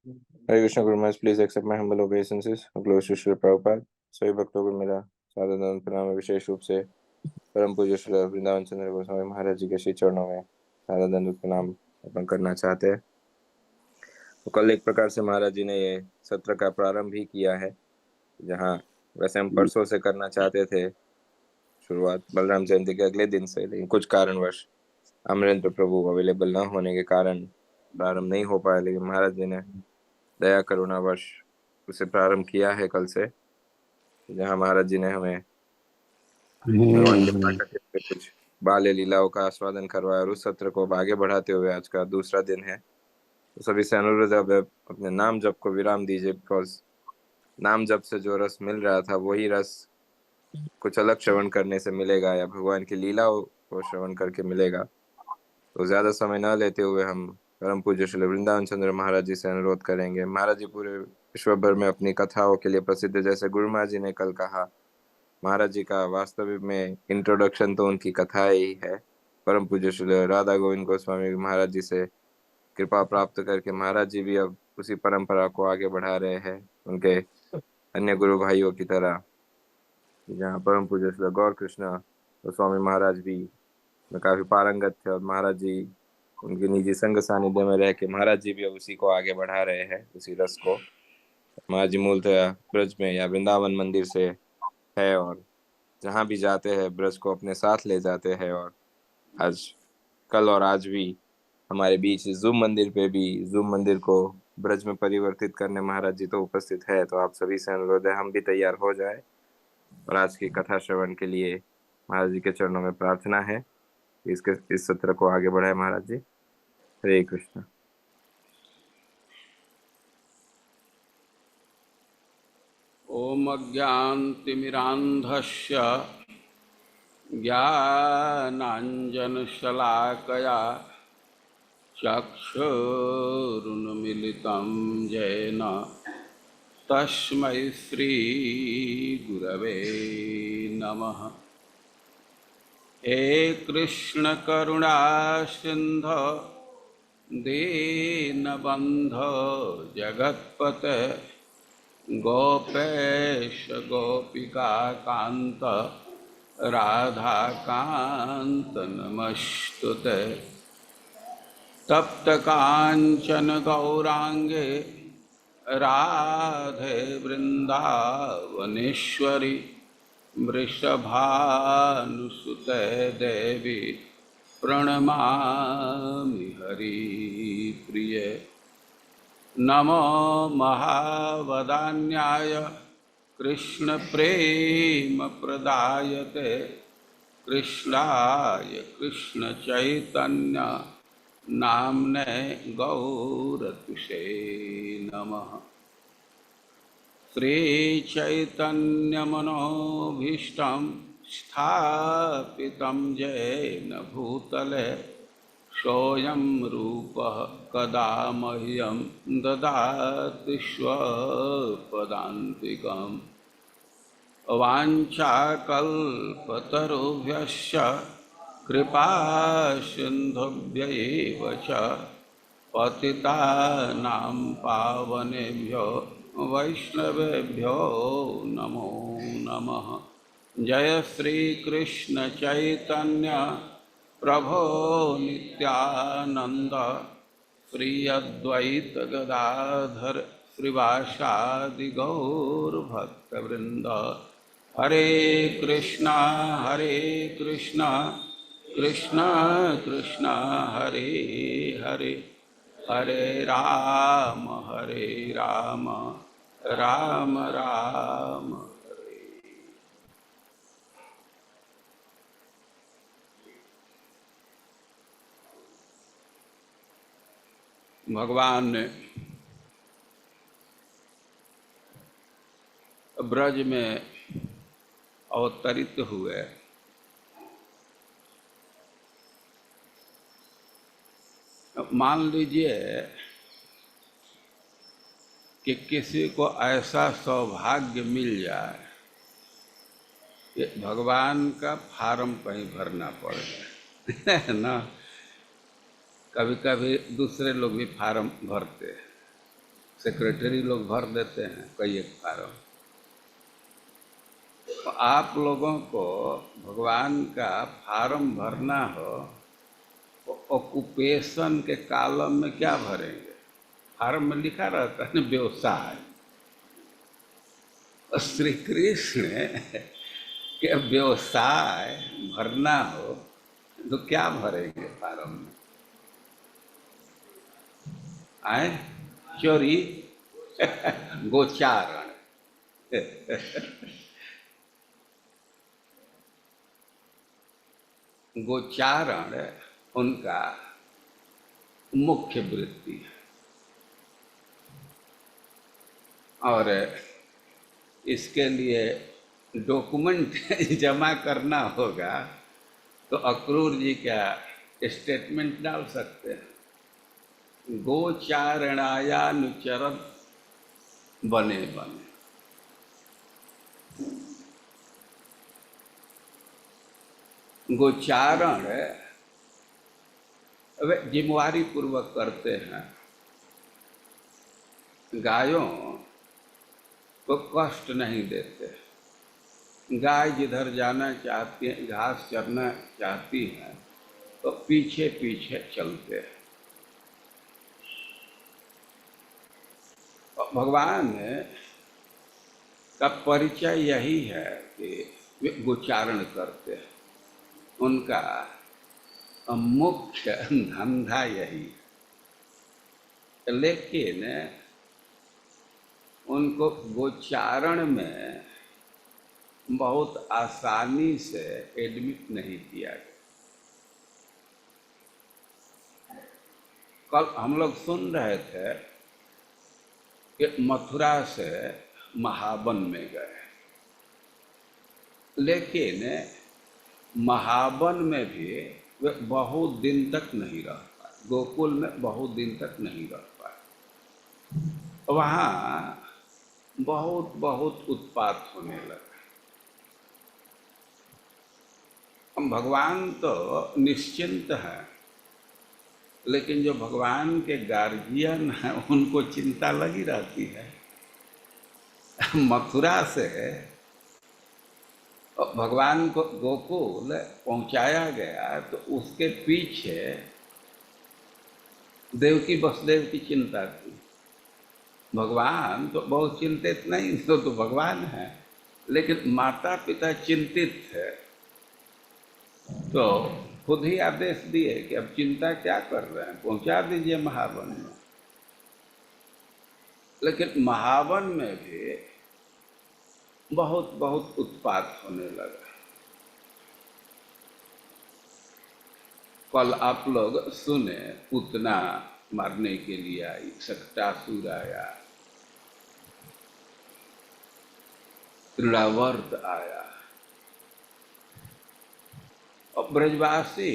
हरे कृष्णा गुरु महाराज, please accept my humble obeisances all glories to Shri Prabhupada. सभी भक्तों को मेरा सादर प्रणाम है। विशेष रूप से परम पूज्य श्री वृंदावन चंद्र गोस्वामी महाराज जी के श्री चरणों में सादर दंड प्रणाम अर्पण करना चाहते हैं। तो कल एक प्रकार से महाराज जी ने ये सत्र का प्रारंभ ही किया है, जहाँ वैसे हम परसों से करना चाहते थे शुरुआत बलराम जयंती के अगले दिन से, लेकिन कुछ कारणवश अमरेंद्र प्रभु अवेलेबल न होने के कारण प्रारंभ नहीं हो पाया। लेकिन महाराज जी ने दया करुणावश उसे प्रारंभ किया है कल से, जहाँ महाराज जी ने हमें भगवान के प्राकट्य पे कुछ बाल्य लीलाओं का आस्वादन करवाया और उस सत्र को अब आगे बढ़ाते हुए आज का दूसरा दिन है। तो सभी से अनुरोध है, अब अपने नाम जप को विराम दीजिए, बिकॉज नाम जप से जो रस मिल रहा था वही रस कुछ अलग श्रवण करने से मिलेगा या भगवान की लीलाओं को श्रवण करके मिलेगा। तो ज्यादा समय न लेते हुए हम परम पूज्य श्री वृंदावन चंद्र महाराज जी से अनुरोध करेंगे। महाराज जी पूरे विश्व भर में अपनी कथाओं के लिए प्रसिद्ध है। जैसे गुरु महाराज जी ने कल कहा, महाराज जी का वास्तविक में इंट्रोडक्शन तो उनकी कथा ही है। परम पूज्य श्री राधा गोविंद गोस्वामी महाराज जी से कृपा प्राप्त करके महाराज जी भी अब उसी परंपरा को आगे बढ़ा रहे हैं उनके अन्य गुरु भाइयों की तरह, जहाँ परम पूज्य श्री गौर कृष्ण गोस्वामी महाराज भी में काफी पारंगत थे और महाराज जी उनके निजी संग सानिध्य में रह के महाराज जी भी अब उसी को आगे बढ़ा रहे हैं, उसी रस को। महाराज जी मूलतः ब्रज में या वृंदावन मंदिर से है और जहाँ भी जाते हैं ब्रज को अपने साथ ले जाते हैं। और आज कल और आज भी हमारे बीच जूम मंदिर पे भी जूम मंदिर को ब्रज में परिवर्तित करने महाराज जी तो उपस्थित है। तो आप सभी से अनुरोध है हम भी तैयार हो जाए और आज की कथा श्रवण के लिए महाराज जी के चरणों में प्रार्थना है कि इस सत्र को आगे बढ़ाए महाराज जी। हरे कृष्ण। ओम अज्ञानतिमिरान्धस्य ज्ञानाञ्जनशलाकया चक्षुरुन्मीलितं येन तस्मै श्रीगुरवे नमः। हे कृष्ण करुणा सिन्धो दीनबन्धो जगत्पते गोपेश गोपिका कांत राधाकांत नमस्तुते। तप्त कांचन गौरांगे राधे वृंदावनेश्वरी वृषभानुसुते देवी प्रणमामि हरिप्रिये। नमो महावदान्याय कृष्ण प्रेम प्रदायते कृष्णाय कृष्ण चैतन्य नामने गौरतुषे नमः। श्री चैतन्य मनोभीष्टं स्थापितं येन भूतले सोऽयं रूपः कदा मह्यं ददाति स्वपदान्तिकम्। वाञ्छाकल्पतरुभ्यश्च कृपा सिन्धुभ्यैव च पतितानां पावनेभ्यो वैष्णवेभ्यो नमो नमः। जय श्री कृष्ण चैतन्य प्रभो नित्यानंद श्री अद्वैत गदाधर श्रीवासादि गौर भक्तवृंद। हरे कृष्णा कृष्णा कृष्णा हरे हरे, हरे राम राम राम। भगवान ने ब्रज में अवतरित हुए। मान लीजिए कि किसी को ऐसा सौभाग्य मिल जाए कि भगवान का फार्म कहीं भरना पड़े है ना। कभी कभी दूसरे लोग भी फार्म भरते हैं, सेक्रेटरी लोग भर देते हैं कई एक फार्म। तो आप लोगों को भगवान का फार्म भरना हो तो ऑक्यूपेशन के कॉलम में क्या भरेंगे? फार्म में लिखा रहता है ना व्यवसाय। श्री कृष्ण के व्यवसाय भरना हो तो क्या भरेंगे फार्म में? आए चोरी गोचारण। गोचारण उनका मुख्य वृत्ति है। और इसके लिए डॉक्यूमेंट जमा करना होगा तो अक्रूर जी का स्टेटमेंट डाल सकते हैं, गोचारणायानुचरत बने बने। गोचारण वे जिम्मेवारी पूर्वक करते हैं, गायों को कष्ट नहीं देते। गाय जिधर जाना चाहती है, घास चरना चाहती है तो पीछे पीछे चलते हैं। भगवान का परिचय यही है कि वे गोचारण करते हैं, उनका मुख्य धंधा यही है। लेकिन उनको गोचारण में बहुत आसानी से एडमिट नहीं किया गया। कल हम लोग सुन रहे थे कि मथुरा से महावन में गए, लेकिन महावन में भी वे बहुत दिन तक नहीं रह पाए, गोकुल में बहुत दिन तक नहीं रह पाए। वहाँ बहुत बहुत उत्पात होने लगा। भगवान तो निश्चिंत है, लेकिन जो भगवान के गार्जियन हैं उनको चिंता लगी रहती है। मथुरा से भगवान को गोकुल पहुंचाया गया तो उसके पीछे देवकी वसुदेव की चिंता थी। भगवान तो बहुत चिंतित नहीं, तो भगवान है, लेकिन माता पिता चिंतित थे तो खुद ही आदेश दिए कि अब चिंता क्या कर रहे हैं, पहुंचा दीजिए महावन में। लेकिन महावन में भी बहुत बहुत उत्पात होने लगा। कल आप लोग सुने पूतना मारने के लिए आई, सक्टासुर आया, तृणावर्त आया। और ब्रजवासी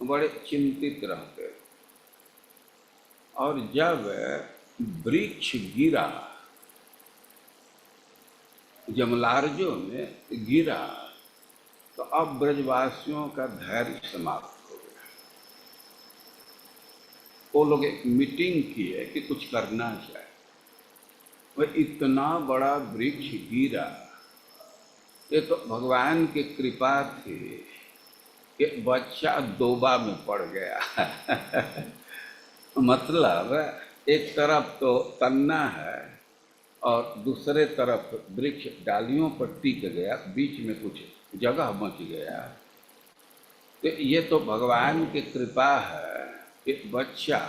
बड़े चिंतित रहते। और जब वृक्ष गिरा, जमलार्जो में गिरा, तो अब ब्रजवासियों का धैर्य समाप्त हो गया। वो लोग एक मीटिंग किए कि कुछ करना चाहिए। वह इतना बड़ा वृक्ष गिरा, ये तो भगवान की कृपा थी कि बच्चा दोबा में पड़ गया। मतलब एक तरफ तो तन्ना है और दूसरे तरफ वृक्ष डालियों पर टिक गया, बीच में कुछ जगह बच गया। तो ये तो भगवान की कृपा है कि बच्चा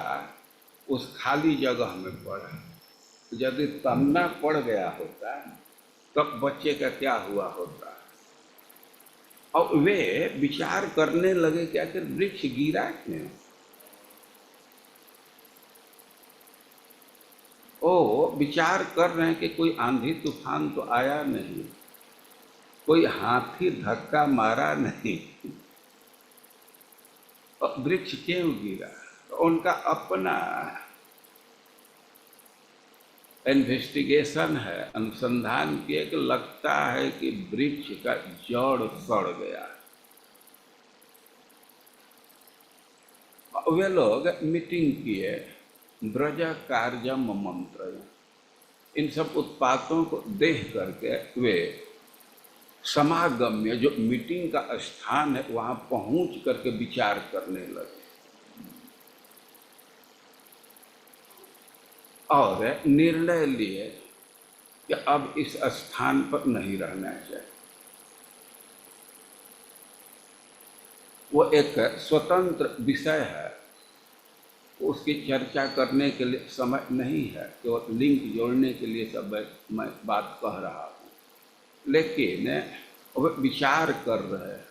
उस खाली जगह में पड़ा। यदि तन्ना पड़ गया होता तब बच्चे का क्या हुआ होता। और वे विचार करने लगे कि आखिर वृक्ष गिरा क्यों। ओ विचार कर रहे हैं कि कोई आंधी तूफान तो आया नहीं, कोई हाथी धक्का मारा नहीं, और वृक्ष क्यों गिरा। तो उनका अपना इन्वेस्टिगेशन है, अनुसंधान किए कि लगता है कि वृक्ष का जड़ सड़ गया। वे लोग मीटिंग किए ब्रज कार्यम मंत्र, इन सब उत्पातों को देख करके वे समागम्य जो मीटिंग का स्थान है वहां पहुंच करके विचार करने लगे और निर्णय लिए कि अब इस स्थान पर नहीं रहना चाहिए। वो एक स्वतंत्र विषय है, उसकी चर्चा करने के लिए समय नहीं है, केवल लिंक जोड़ने के लिए सब मैं बात कह रहा हूँ। लेकिन वो विचार कर रहे हैं,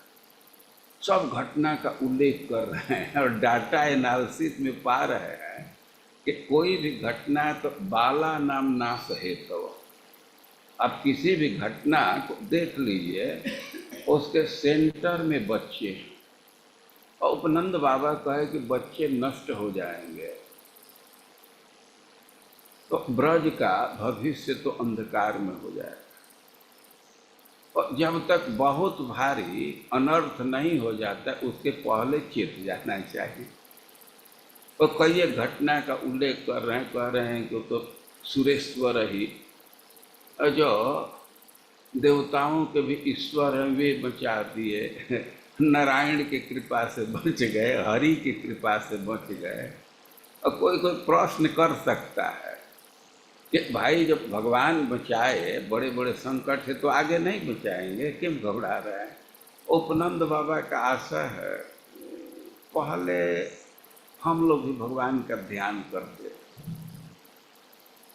सब घटना का उल्लेख कर रहे हैं और डाटा एनालिसिस में पा रहे हैं कि कोई भी घटना तो बाला नाम नाश हेतु। तो आप किसी भी घटना को देख लीजिए, उसके सेंटर में बच्चे हैं और उपनंद बाबा कहे कि बच्चे नष्ट हो जाएंगे तो ब्रज का भविष्य तो अंधकार में हो जाएगा। और जब तक बहुत भारी अनर्थ नहीं हो जाता उसके पहले चेत जाना चाहिए। तो कई घटना का उल्लेख कर रहे हैं, कह रहे हैं कि तो सुरेश्वर ही जो देवताओं के भी ईश्वर हैं वे बचा दिए, नारायण की कृपा से बच गए, हरि की कृपा से बच गए। और कोई कोई प्रश्न कर सकता है कि भाई जब भगवान बचाए, बड़े बड़े संकट है तो आगे नहीं बचाएंगे, क्यों घबरा रहे हैं। उपनंद बाबा का आशा है पहले हम लोग भी भगवान का ध्यान करते,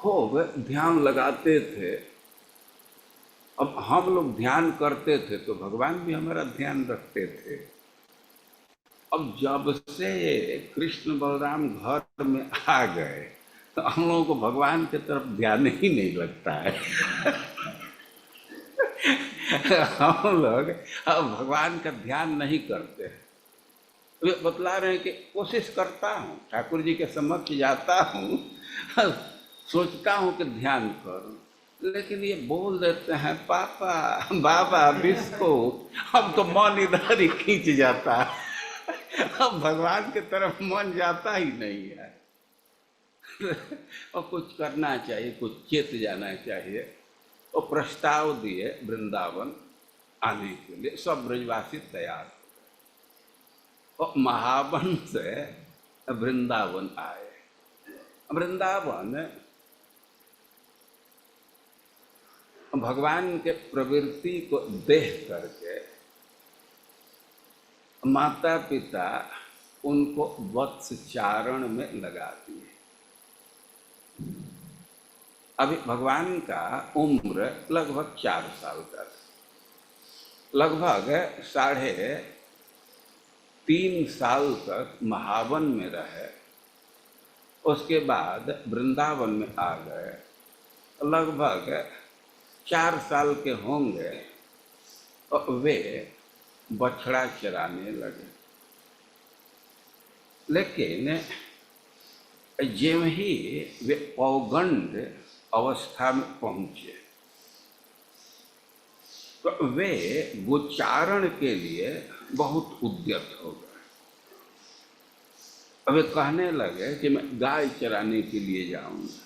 खूब ध्यान लगाते थे। अब हम लोग ध्यान करते थे तो भगवान भी हमारा ध्यान रखते थे। अब जब से कृष्ण बलराम घर में आ गए तो हम लोगों को भगवान की तरफ ध्यान ही नहीं लगता है। हम लोग अब भगवान का ध्यान नहीं करते। वे बतला रहे हैं कि कोशिश करता हूँ, ठाकुर जी के समक्ष जाता हूँ, सोचता हूँ कि ध्यान करूँ, लेकिन ये बोल देते हैं पापा बाबा बिस्को, अब तो मन इधर ही खींच जाता है, अब भगवान की तरफ मन जाता ही नहीं है। और कुछ करना चाहिए, कुछ चेत जाना चाहिए। तो प्रस्ताव दिए वृंदावन आने के लिए, सब ब्रजवासी तैयार हो गए और महावन से वृंदावन आए। वृंदावन भगवान के प्रवृत्ति को देख करके माता पिता उनको वत्सचारण में लगा दिए। अभी भगवान का उम्र लगभग 4 साल का, लगभग 3.5 साल तक महावन में रहे। उसके बाद वृंदावन में आ गए, लगभग 4 साल के होंगे और वे बछड़ा चराने लगे। लेकिन ज्यों ही वे पौगंड अवस्था में पहुंचे तो वे गोचारण के लिए बहुत उद्यत हो गए। अब वे कहने लगे कि मैं गाय चराने के लिए जाऊंगा।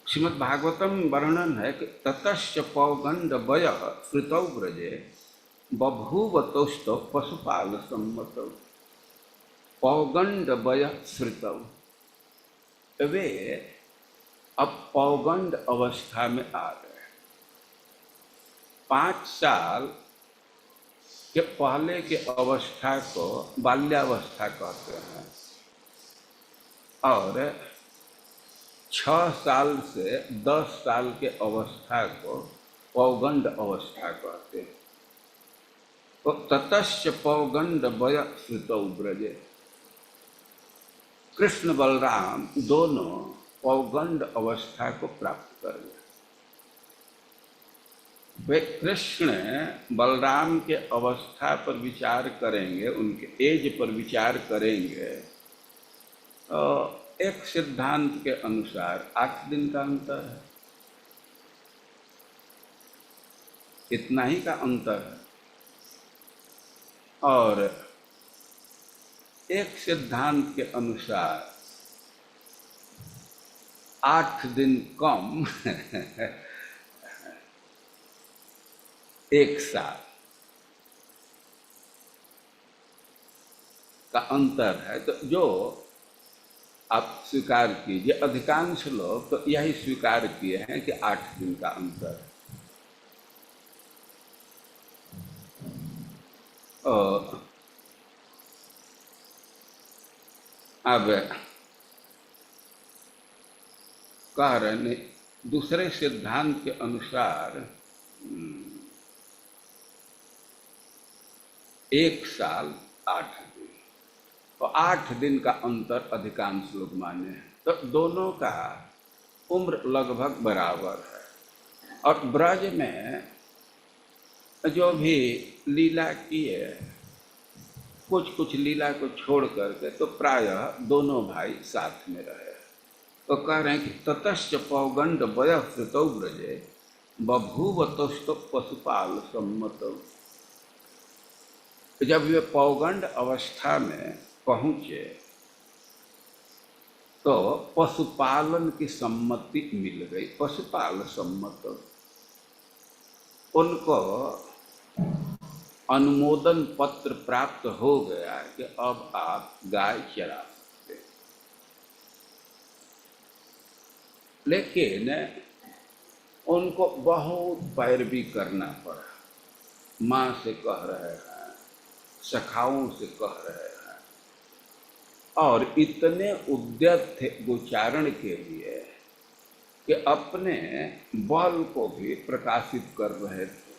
श्रीमद् भागवतम वर्णन है कि ततश्च पौगंड वय श्रुतौ ब्रजे बभूवतोष्ट पशुपाल सम्मतौ। पौगंड वय श्रुतौ, वे अब पौगंड अवस्था में आ गए। 5 साल के पहले के अवस्था को बाल्यावस्था कहते हैं और 6 साल से 10 साल के अवस्था को पौगंड अवस्था कहते हैं। तो ततश्च पौगंड वय श्रुतौ ब्रजे, कृष्ण बलराम दोनों पौगंड अवस्था को प्राप्त कर गए। वे कृष्ण बलराम के अवस्था पर विचार करेंगे, उनके एज पर विचार करेंगे तो एक सिद्धांत के अनुसार 8 दिन का अंतर है, इतना ही का अंतर है। और एक सिद्धांत के अनुसार 8 दिन कम 1 साल का अंतर है। तो जो आप स्वीकार कीजिए, अधिकांश लोग तो यही स्वीकार किए हैं कि 8 दिन का अंतर है। और अब कह रहे हैं दूसरे सिद्धांत के अनुसार 1 साल 8 दिन, और 8 दिन का अंतर अधिकांश लोग माने हैं। तो दोनों का उम्र लगभग बराबर है। और ब्रज में जो भी लीला किए, कुछ कुछ लीला को छोड़ करके तो प्रायः दोनों भाई साथ में रहे। तो कह रहे हैं कि ततश्च पौगंड वयस्कृतौ ब्रजे बभूव तुष्ट पशुपाल सम्मत। जब वे पौगंड अवस्था में पहुंचे तो पशुपालन की सम्मति मिल गई, पशुपाल सम्मत। उनको अनुमोदन पत्र प्राप्त हो गया कि अब आप गाय चरा सकते। लेकिन उनको बहुत पैरवी करना पड़ा। माँ से कह रहे हैं, सखाओं से कह रहे हैं, और इतने उद्यत थे गोचारण के लिए कि अपने बल को भी प्रकाशित कर रहे थे।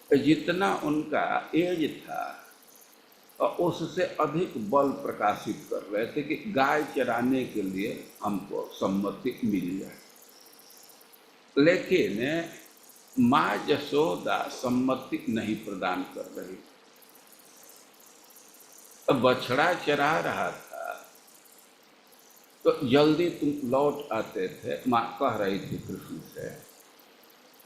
जितना उनका एज था और उससे अधिक बल प्रकाशित कर रहे थे कि गाय चराने के लिए हमको सम्मति मिल जाए। लेकिन माँ यशोदा सम्मति नहीं प्रदान कर रही। बछड़ा चरा रहा था तो जल्दी तुम लौट आते थे, माँ कह रही थी कृष्ण से।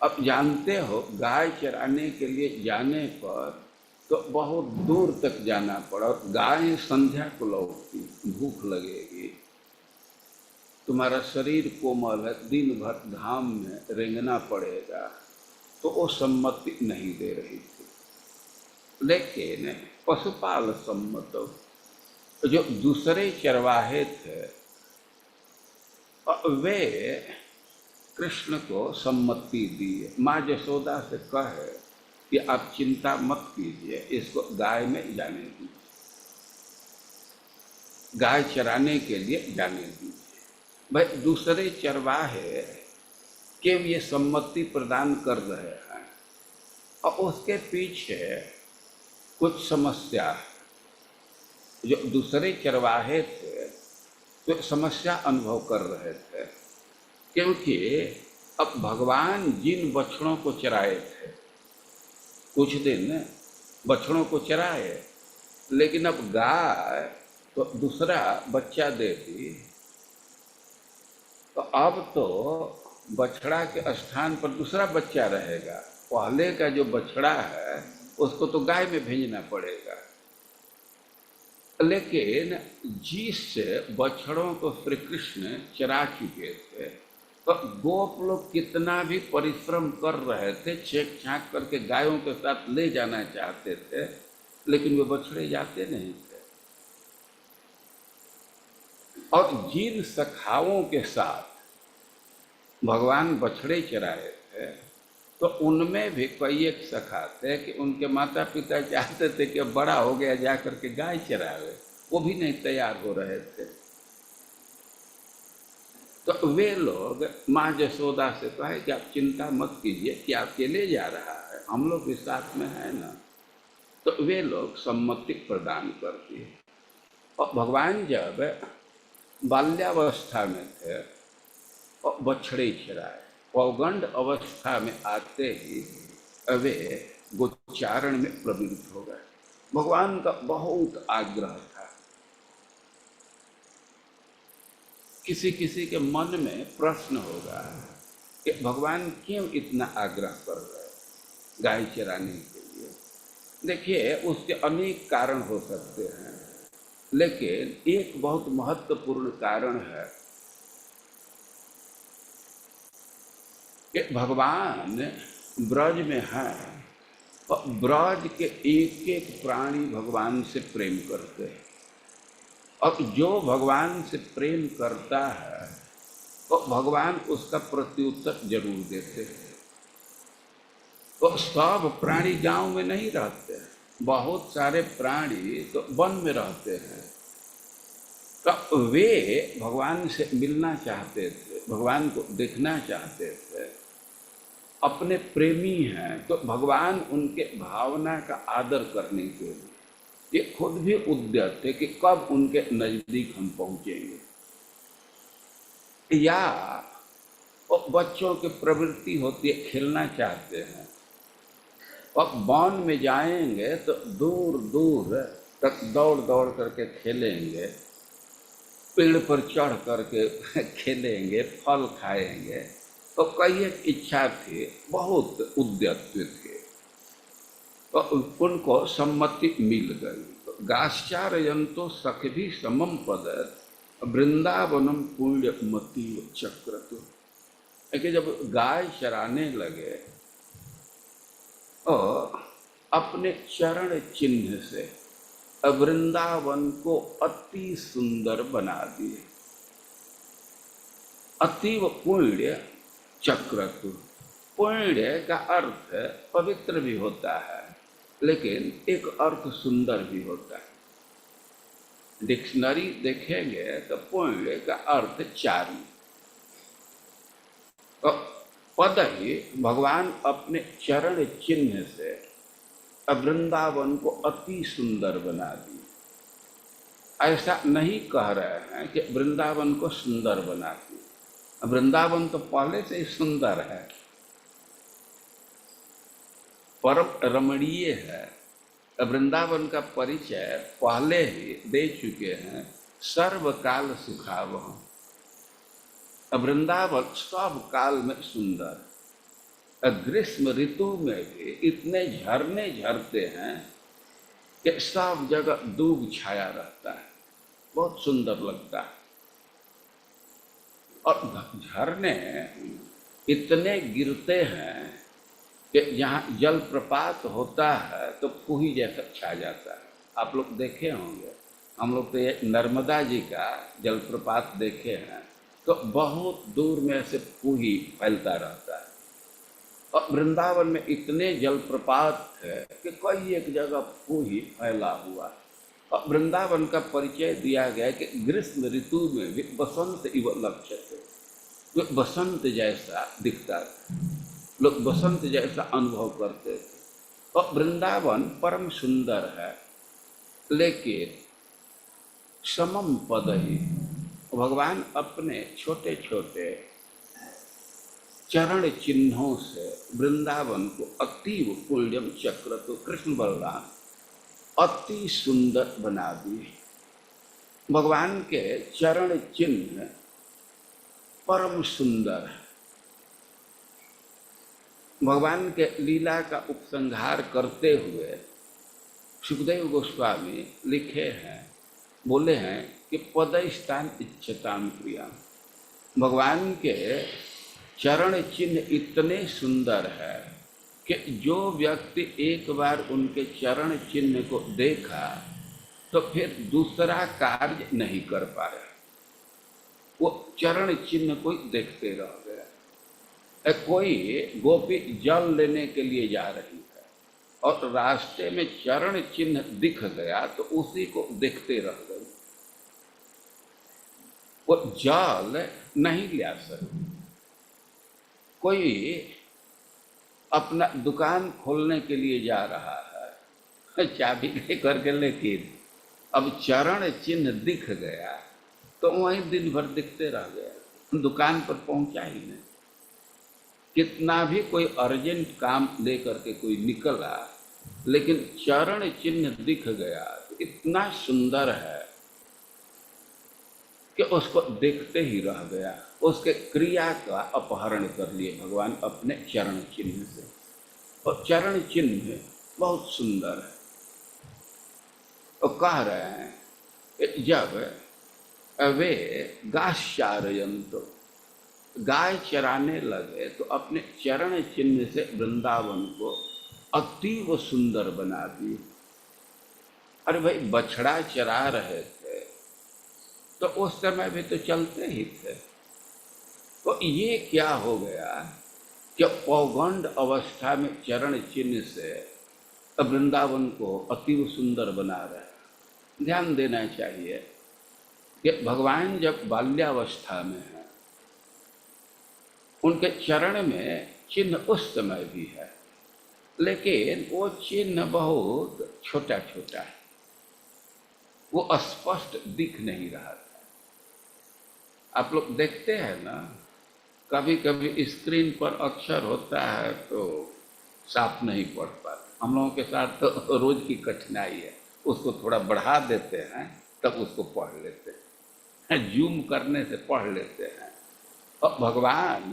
अब जानते हो गाय चराने के लिए जाने पर तो बहुत दूर तक जाना पड़ा, और गाय संध्या को लौटती, भूख लगेगी, तुम्हारा शरीर कोमल है, दिन भर घाम में रेंगना पड़ेगा, तो वो सम्मति नहीं दे रही थी। लेकिन पशुपाल सम्मत, जो दूसरे चरवाहे थे वे कृष्ण को सम्मति दी। माँ यशोदा से कहे कि आप चिंता मत कीजिए, इसको गाय में जाने दीजिए, गाय चराने के लिए जाने दीजिए। भाई दूसरे चरवाहे के ये सम्मति प्रदान कर रहे हैं, और उसके पीछे कुछ समस्या, जो दूसरे चरवाहे थे तो समस्या अनुभव कर रहे थे। क्योंकि अब भगवान जिन बछड़ों को चराए थे, कुछ दिन बछड़ों को चराए, लेकिन अब गाय तो दूसरा बच्चा देती, तो अब तो बछड़ा के स्थान पर दूसरा बच्चा रहेगा। पहले का जो बछड़ा है उसको तो गाय में भेजना पड़ेगा। लेकिन जिस बछड़ों को श्री कृष्ण चरा चुके थे, तो गोप लोग कितना भी परिश्रम कर रहे थे, छेक छाक करके गायों के साथ ले जाना चाहते थे, लेकिन वे बछड़े जाते नहीं थे। और जिन सखाओं के साथ भगवान बछड़े चराए थे, तो उनमें भी कई एक सखा थे कि उनके माता पिता चाहते थे कि बड़ा हो गया जा करके गाय चरावे, वो भी नहीं तैयार हो रहे थे। तो वे लोग माँ यशोदा से कहे कि आप चिंता मत कीजिए, कि अकेले जा रहा है, हम लोग भी साथ में है ना। तो वे लोग सम्मति प्रदान कर दिए। और भगवान जब बाल्यावस्था में थे और बछड़े चराए, पौगंड अवस्था में आते ही वे गोचारण में प्रवृत्त हो गए। भगवान का बहुत आग्रह था। किसी किसी के मन में प्रश्न होगा कि भगवान क्यों इतना आग्रह कर रहे हैं गाय चराने के लिए। देखिए, उसके अनेक कारण हो सकते हैं, लेकिन एक बहुत महत्वपूर्ण कारण है कि भगवान ब्रज में है और ब्रज के एक एक प्राणी भगवान से प्रेम करते हैं, और जो भगवान से प्रेम करता है तो भगवान उसका प्रत्युत्तर जरूर देते हैं। तो सब प्राणी गांव में नहीं रहते हैं, बहुत सारे प्राणी तो वन में रहते हैं। तो वे भगवान से मिलना चाहते थे, भगवान को देखना चाहते थे, अपने प्रेमी हैं, तो भगवान उनके भावना का आदर करने के लिए ये खुद भी उद्यत थे कि कब उनके नजदीक हम पहुंचेंगे। या वो बच्चों की प्रवृत्ति होती है, खेलना चाहते हैं, और वन में जाएंगे तो दूर दूर तक दौड़ दौड़ करके खेलेंगे, पेड़ पर चढ़ करके खेलेंगे, फल खाएंगे। तो कई एक इच्छा थी, बहुत उद्यत थे, तो उनको सम्मति मिल गई। तो गाश्चारयंतो सखभी समम पद वृंदावनम पुण्य मति चक्र। तो जब गाय चराने लगे और अपने चरण चिन्ह से वृंदावन को अति सुंदर बना दिए। अतीव पुण्य चक्रतु, पुण्य का अर्थ पवित्र भी होता है, लेकिन एक अर्थ सुंदर भी होता है। डिक्शनरी देखेंगे तो पुण्य का अर्थ चारी। तो पद ही भगवान अपने चरण चिन्ह से वृंदावन को अति सुंदर बना दी। ऐसा नहीं कह रहे हैं कि वृंदावन को सुंदर बना दी, वृंदावन तो पहले से ही सुंदर है, परम रमणीय है। वृंदावन का परिचय पहले ही दे चुके हैं, सर्वकाल सुखावह। वृंदावन सब काल में सुंदर। ग्रीष्म ऋतु में भी इतने झरने झरते हैं कि सब जगह दूब छाया रहता है, बहुत सुंदर लगता है। और झरने इतने गिरते हैं कि जहाँ जलप्रपात होता है तो कुही जैसा छा जाता है। आप लोग देखे होंगे, हम लोग तो ये नर्मदा जी का जलप्रपात देखे हैं, तो बहुत दूर में से कुही फैलता रहता है। और वृंदावन में इतने जलप्रपात है कि कई एक जगह कुही फैला हुआ। और वृंदावन का परिचय दिया गया कि ग्रीष्म ऋतु में भी बसंत इव लक्ष्यते, जो बसंत जैसा दिखता था, लोग बसंत जैसा अनुभव करते थे। और वृंदावन परम सुंदर है, लेकिन समम पद ही भगवान अपने छोटे छोटे चरण चिन्हों से वृंदावन को अतीव पुण्यम चक्र, तो कृष्ण बलराम अति सुंदर बना दिए। भगवान के चरण चिन्ह परम सुंदर है। भगवान के लीला का उपसंहार करते हुए सुखदेव गोस्वामी लिखे हैं, बोले हैं कि पदस्थान इच्छताम प्रिया। भगवान के चरण चिन्ह इतने सुंदर है कि जो व्यक्ति एक बार उनके चरण चिन्ह को देखा तो फिर दूसरा कार्य नहीं कर पा रहा, वो चरण चिन्ह को देखते रह गया। कोई गोपी जल लेने के लिए जा रही है और रास्ते में चरण चिन्ह दिख गया तो उसी को देखते रह गई, वो जल नहीं ले सकती। कोई अपना दुकान खोलने के लिए जा रहा है चाबी लेकर के, लेकिन अब चरण चिन्ह दिख गया तो वहीं दिन भर दिखते रह गया, दुकान पर पहुंचा ही नहीं। कितना भी कोई अर्जेंट काम लेकर के कोई निकला, लेकिन चरण चिन्ह दिख गया तो इतना सुंदर है कि उसको देखते ही रह गया। उसके क्रिया का अपहरण कर लिए भगवान अपने चरण चिन्ह से, और चरण चिन्ह बहुत सुंदर है। तो कह रहे हैं कि जब वे गाश्चारयंतो, गाय चराने लगे तो अपने चरण चिन्ह से वृंदावन को अतीव सुंदर बना दिए। अरे भाई, बछड़ा चरा रहे थे तो उस समय भी तो चलते ही थे, तो ये क्या हो गया कि पौगंड अवस्था में चरण चिन्ह से वृंदावन को अतीव सुंदर बना रहे हैं। ध्यान देना चाहिए कि भगवान जब बाल्यावस्था में है, उनके चरण में चिन्ह उस समय भी है, लेकिन वो चिन्ह बहुत छोटा छोटा है, वो स्पष्ट दिख नहीं रहा था। आप लोग देखते हैं ना, कभी कभी स्क्रीन पर अक्षर होता है तो साफ नहीं पढ़ पाता। हम लोगों के साथ तो रोज की कठिनाई है, उसको थोड़ा बढ़ा देते हैं तब उसको पढ़ लेते हैं, जूम करने से पढ़ लेते हैं। और भगवान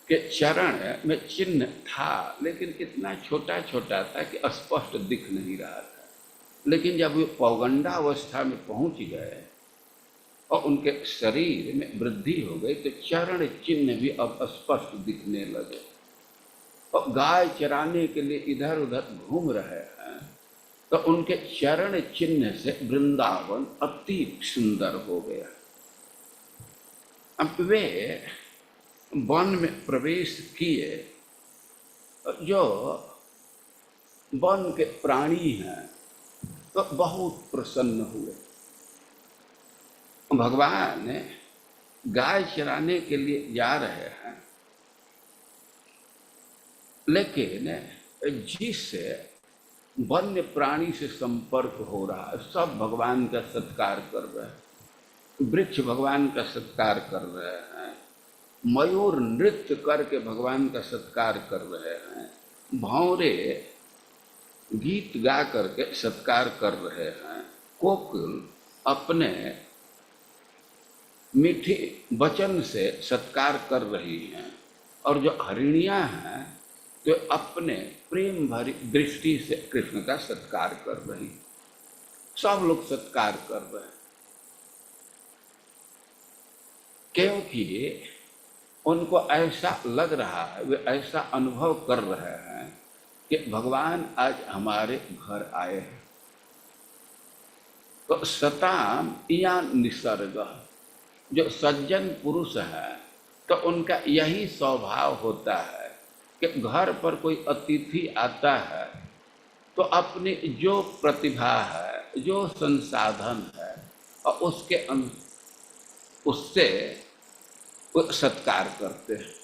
के चरण में चिन्ह था, लेकिन इतना छोटा छोटा था कि स्पष्ट दिख नहीं रहा था। लेकिन जब वे पौगंडावस्था में पहुंच गए और उनके शरीर में वृद्धि हो गई तो चरण चिन्ह भी अब स्पष्ट दिखने लगे। और गाय चराने के लिए इधर उधर घूम रहे हैं तो उनके चरण चिन्ह से वृंदावन अति सुंदर हो गया। अब वे वन में प्रवेश किए, जो वन के प्राणी हैं तो बहुत प्रसन्न हुए। भगवान गाय चराने के लिए जा रहे हैं, लेकिन जिससे वन्य प्राणी से संपर्क हो रहा है, सब भगवान का सत्कार कर रहे हैं। वृक्ष भगवान का सत्कार कर रहे हैं, मयूर नृत्य करके भगवान का सत्कार कर रहे हैं, भौरे गीत गा करके सत्कार कर रहे हैं, कोकिल अपने मीठे वचन से सत्कार कर रही हैं, और जो हरिणियां हैं तो अपने प्रेम भरी दृष्टि से कृष्ण का सत्कार कर रही। सब लोग सत्कार कर रहे हैं, क्योंकि उनको ऐसा लग रहा है, वे ऐसा अनुभव कर रहे हैं कि भगवान आज हमारे घर आए हैं। तो सताम या निसर्ग, जो सज्जन पुरुष है तो उनका यही स्वभाव होता है कि घर पर कोई अतिथि आता है तो अपनी जो प्रतिभा है, जो संसाधन है, और उससे वो सत्कार करते हैं।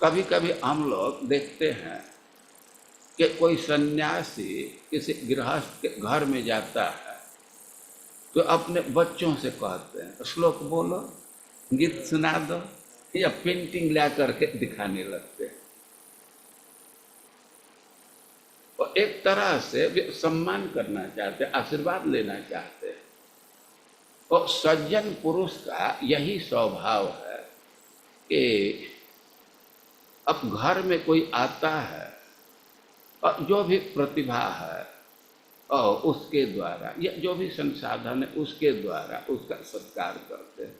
कभी कभी हम लोग देखते हैं कि कोई सन्यासी किसी गृहस्थ के घर में जाता है तो अपने बच्चों से कहते हैं श्लोक बोलो, गीत सुना दो, या पेंटिंग ला करके दिखाने लगते हैं। और एक तरह से वे सम्मान करना चाहते हैं, आशीर्वाद लेना चाहते हैं। और सज्जन पुरुष का यही स्वभाव है कि अब घर में कोई आता है और जो भी प्रतिभा है और उसके द्वारा, या जो भी संसाधन है उसके द्वारा उसका सत्कार करते हैं।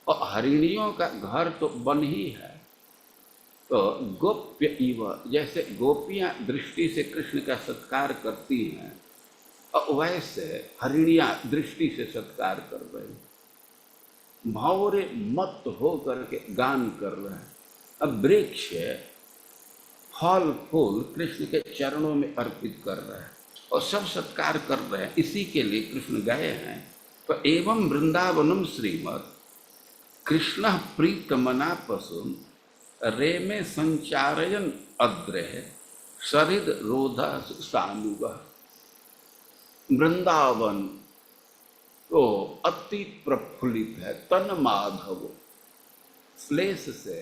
और हरिणियों का घर तो वन ही है, तो गोप्य इव, जैसे गोपियां दृष्टि से कृष्ण का सत्कार करती हैं, और वैसे हरिणियां दृष्टि से सत्कार कर रही। भावरे मत हो करके गान कर रहे हैं। अब वृक्ष फल फूल कृष्ण के चरणों में अर्पित कर रहे हैं और सब सत्कार कर रहे हैं, इसी के लिए कृष्ण गए हैं। तो एवं वृंदावनम श्रीमद कृष्ण प्रीतमना पशुन रेमे संचारयन अद्रे सरिद रोधा सानुग। वृंदावन तो अति प्रफुल्लित है, तन माधव। श्लेष से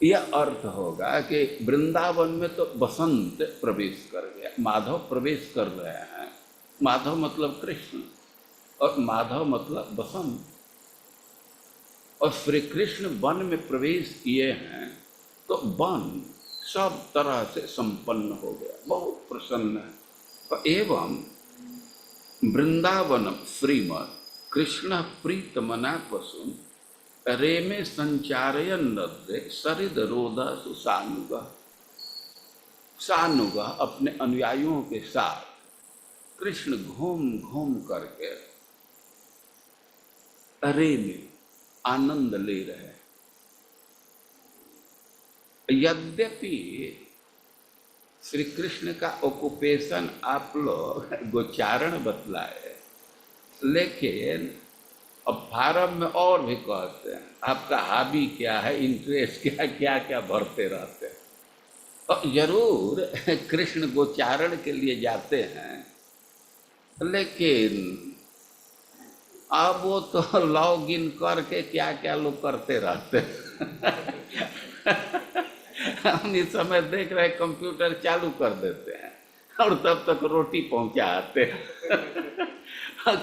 यह अर्थ होगा कि वृंदावन में तो बसंत प्रवेश कर गया, माधव प्रवेश कर रहे हैं। माधव मतलब कृष्ण और माधव मतलब बसंत। और श्री कृष्ण वन में प्रवेश किए हैं तो वन सब तरह से संपन्न हो गया, बहुत प्रसन्न है। एवं वृंदावन श्रीमद कृष्ण प्रीतमना पशुन रेमे संचारयन नद्रे सरिद रोदा सुसानुगा। सानुगा अपने अनुयायियों के साथ कृष्ण घूम घूम करके अरे में आनंद ले रहे। यद्यपि श्री कृष्ण का ऑक्युपेशन आप लोग गोचारण बतलाए, लेकिन अब फारम में और भी कहते हैं आपका हॉबी क्या है, इंटरेस्ट क्या, क्या क्या भरते रहते हैं। और जरूर कृष्ण गोचारण के लिए जाते हैं, लेकिन अब वो तो लॉग इन करके क्या क्या लोग करते रहते हैं। हम इस समय देख रहे हैं कंप्यूटर चालू कर देते हैं और तब तक रोटी पहुंचा आते हैं।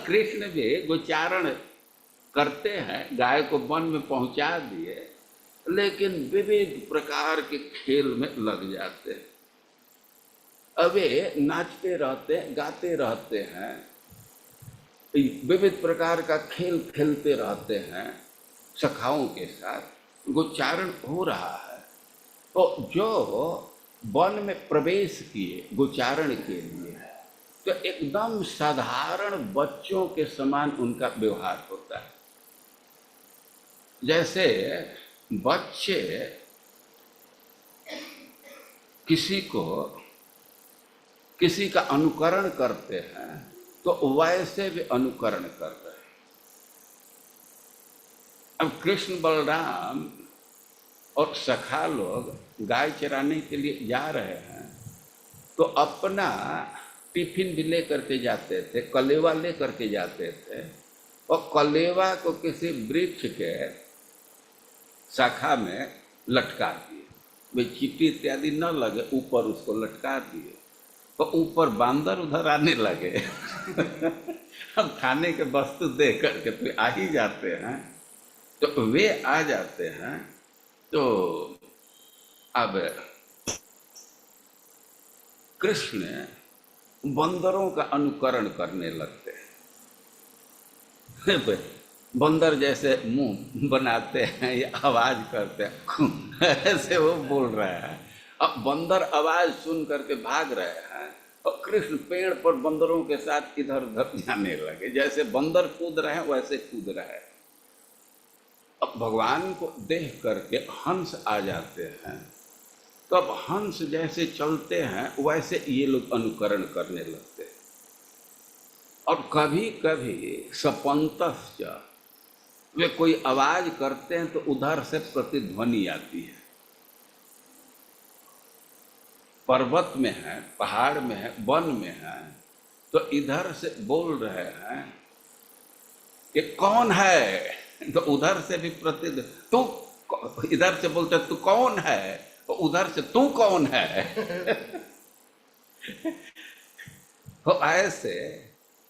कृष्ण भी गोचारण करते हैं, गाय को वन में पहुंचा दिए, लेकिन विविध प्रकार के खेल में लग जाते हैं। अबे नाचते रहते हैं, गाते रहते हैं, विविध प्रकार का खेल खेलते रहते हैं सखाओं के साथ, गोचारण हो रहा है। तो जो वन में प्रवेश किए गोचारण के लिए, तो एकदम साधारण बच्चों के समान उनका व्यवहार होता है। जैसे बच्चे किसी का अनुकरण करते हैं, तो वैसे भी अनुकरण कर रहे हैं। अब कृष्ण बलराम और सखा लोग गाय चराने के लिए जा रहे हैं, तो अपना टिफिन भी ले करके जाते थे, कलेवा ले करके जाते थे, और कलेवा को किसी वृक्ष के शाखा में लटका दिए, वे चींटी इत्यादि न लगे, ऊपर उसको लटका दिए। तो ऊपर बांदर उधर आने लगे। अब खाने के वस्तु दे करके तो आ ही जाते हैं, तो वे आ जाते हैं। तो अब कृष्ण बंदरों का अनुकरण करने लगते हैं। बंदर जैसे मुंह बनाते हैं या आवाज करते हैं, ऐसे वो बोल रहे हैं। अब बंदर आवाज सुन करके भाग रहे हैं, और कृष्ण पेड़ पर बंदरों के साथ इधर उधर जाने लगे। जैसे बंदर कूद रहे हैं वैसे कूद रहे हैं। अब भगवान को देख करके हंस आ जाते हैं, तो अब हंस जैसे चलते हैं वैसे ये लोग अनुकरण करने लगते हैं। और कभी कभी सपंतश्च, वे कोई आवाज करते हैं तो उधर से प्रतिध्वनि आती है। पर्वत में है, पहाड़ में है, वन में है, तो इधर से बोल रहे हैं कि कौन है, तो उधर से भी तू, इधर से बोलते तू कौन है, तो उधर से तू कौन है। तो ऐसे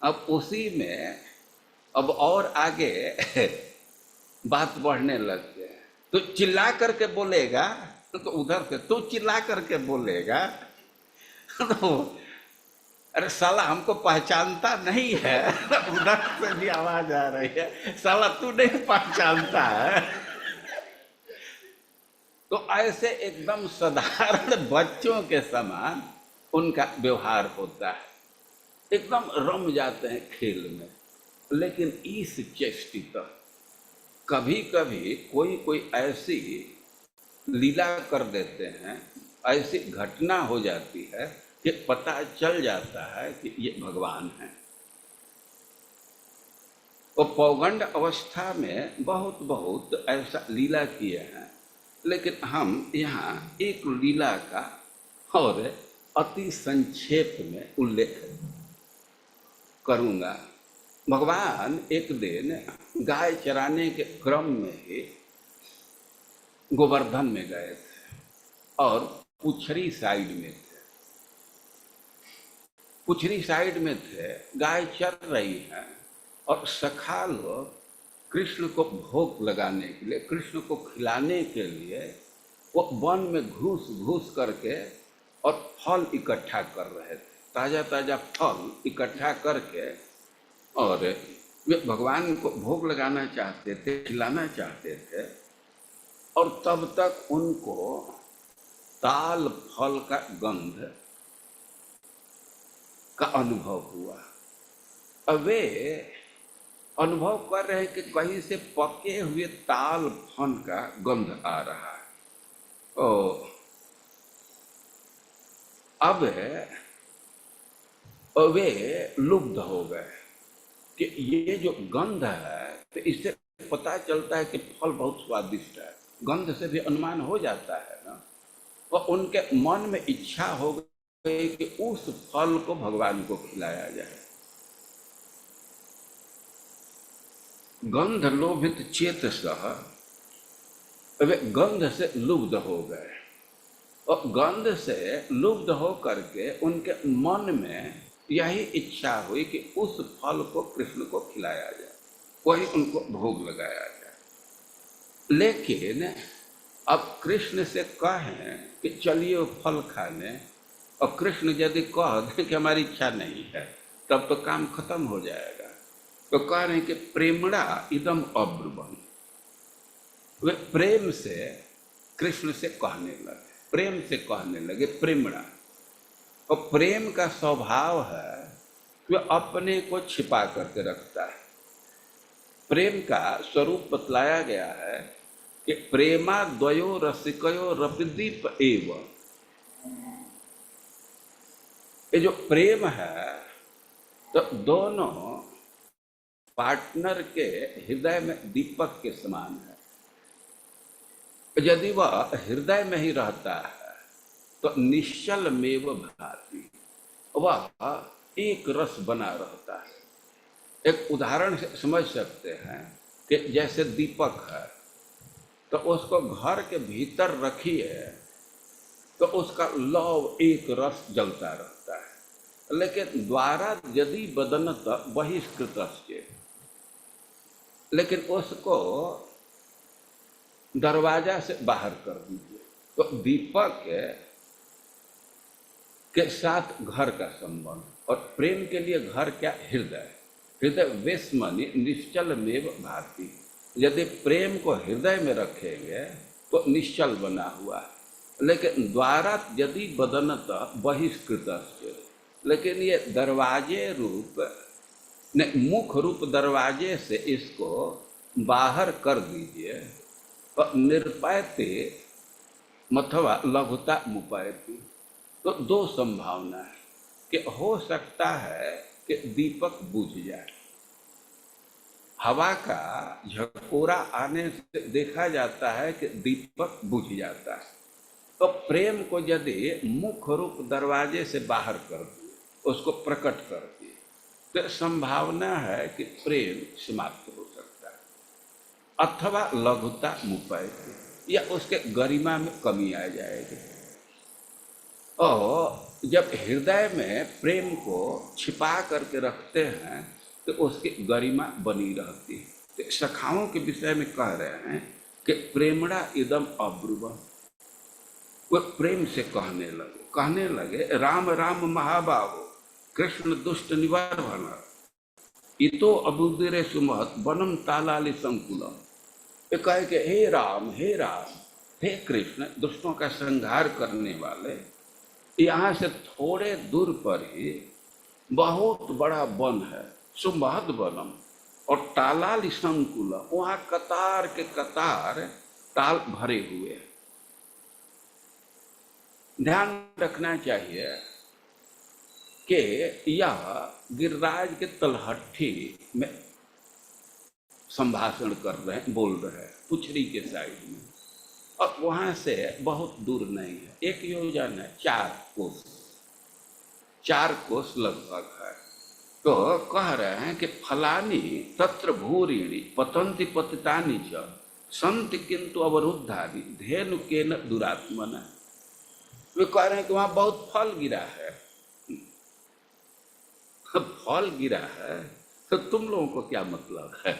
अब उसी में अब और आगे बात बढ़ने लग गए। तो चिल्ला करके बोलेगा, तो उधर से तू चिल्ला करके बोलेगा, तो अरे साला हमको पहचानता नहीं है, उधर से भी आवाज आ रही है, साला तू नहीं पहचानता है। तो ऐसे एकदम साधारण बच्चों के समान उनका व्यवहार होता है, एकदम रम जाते हैं खेल में। लेकिन इस चेष्टित कभी कभी कोई कोई ऐसी लीला कर देते हैं, ऐसी घटना हो जाती है कि पता चल जाता है कि ये भगवान है। वो पौगंड अवस्था में बहुत बहुत ऐसा लीला किए हैं, लेकिन हम यहाँ एक लीला का और अति संक्षेप में उल्लेख करूँगा। भगवान एक दिन गाय चराने के क्रम में ही गोवर्धन में गए थे और पुछरी साइड में थे। पुछरी साइड में थे, गाय चर रही है, और सखा लोग कृष्ण को भोग लगाने के लिए, कृष्ण को खिलाने के लिए वो वन में घुस घुस करके और फल इकट्ठा कर रहे थे, ताजा ताजा फल इकट्ठा करके और वे भगवान को भोग लगाना चाहते थे, खिलाना चाहते थे, और तब तक उनको ताल फल का गंध का अनुभव हुआ। अब वे अनुभव कर रहे हैं कि कहीं से पके हुए ताल फल का गंध आ रहा है। ओ अब वे लुब्ध हो गए कि ये जो गंध है, तो इससे पता चलता है कि फल बहुत स्वादिष्ट है। गंध से भी अनुमान हो जाता है ना। और उनके मन में इच्छा हो गई कि उस फल को भगवान को खिलाया जाए। गंध लोभित चेतसः, वे गंध से लुब्ध हो गए, और गंध से लुब्ध हो करके उनके मन में यही इच्छा हुई कि उस फल को कृष्ण को खिलाया जाए, वही उनको भोग लगाया जाए। लेकिन अब कृष्ण से कहें कि चलिए वो फल खाने, और कृष्ण यदि कह दें कि हमारी इच्छा नहीं है, तब तो काम खत्म हो जाएगा। तो कह रहे हैं कि प्रेमणा इदम अब्रुवम्, वे प्रेम से कृष्ण से कहने लगे, प्रेम से कहने लगे, प्रेमणा। और प्रेम का स्वभाव है कि वह अपने को छिपा करके रखता है। प्रेम का स्वरूप बतलाया गया है कि प्रेमा द्वयो रसिकयो रपिदीप एव। ये जो प्रेम है, तो दोनों पार्टनर के हृदय में दीपक के समान है। यदि वह हृदय में ही रहता है तो निश्चल मेव भाति, वह एक रस बना रहता है। एक उदाहरण से समझ सकते हैं कि जैसे दीपक है, तो उसको घर के भीतर रखिए तो उसका लौ एक रस जलता रहता है, लेकिन द्वारा यदि बदनत बहिष्कृतस्य, लेकिन उसको दरवाजा से बाहर कर दीजिए। तो दीपक के साथ घर का संबंध, और प्रेम के लिए घर क्या? हृदय। हृदय वेश्मनि निश्चल मेव भाति। यदि प्रेम को हृदय में रखेंगे तो निश्चल बना हुआ, लेकिन द्वारा यदि बदनत बहिष्कृत, लेकिन ये दरवाजे रूप ने मुख रूप दरवाजे से इसको बाहर कर दीजिए, तो निरपैते अथवा लघुता मुपैती। तो दो संभावना है कि हो सकता है कि दीपक बुझ जाए। हवा का झकोरा आने से देखा जाता है कि दीपक बुझ जाता है। तो प्रेम को यदि मुख रूप दरवाजे से बाहर कर दिए, उसको प्रकट कर दिए, तो संभावना है कि प्रेम समाप्त हो सकता है, अथवा लघुता मुपैती, या उसके गरिमा में कमी आ जाएगी। और जब हृदय में प्रेम को छिपा करके रखते हैं तो उसकी गरिमा बनी रहती है। तो सखाओं के विषय में कह रहे हैं कि प्रेमणा इदम अब्रुवम्, वो प्रेम से कहने लगे राम राम महाबाहो कृष्ण दुष्ट निवारण इतो अबुदिरे सुमहत वनम तालालि संकुलम। ये कहे कि हे राम हे कृष्ण, दुष्टों का संहार करने वाले, यहाँ से थोड़े दूर पर ही बहुत बड़ा वन है, सुमहद वनम, और तालालि संकुल, वहाँ कतार के कतार ताल भरे हुए हैं। ध्यान रखना चाहिए कि यह गिरिराज के तलहट्ठी में संभाषण कर रहे हैं, बोल रहे हैं, पुछरी के साइड में, और वहां से बहुत दूर नहीं है, एक योजन है, 4 कोस लगभग है। तो कह रहे हैं कि फलानी तत्र भूरिणी पतंति पतितानि च संति किंतु अवरुद्धानि धेनु केन दुरात्मना। वे कह रहे हैं कि वहां बहुत फल गिरा है। फल गिरा है तो तुम लोगों को क्या मतलब है?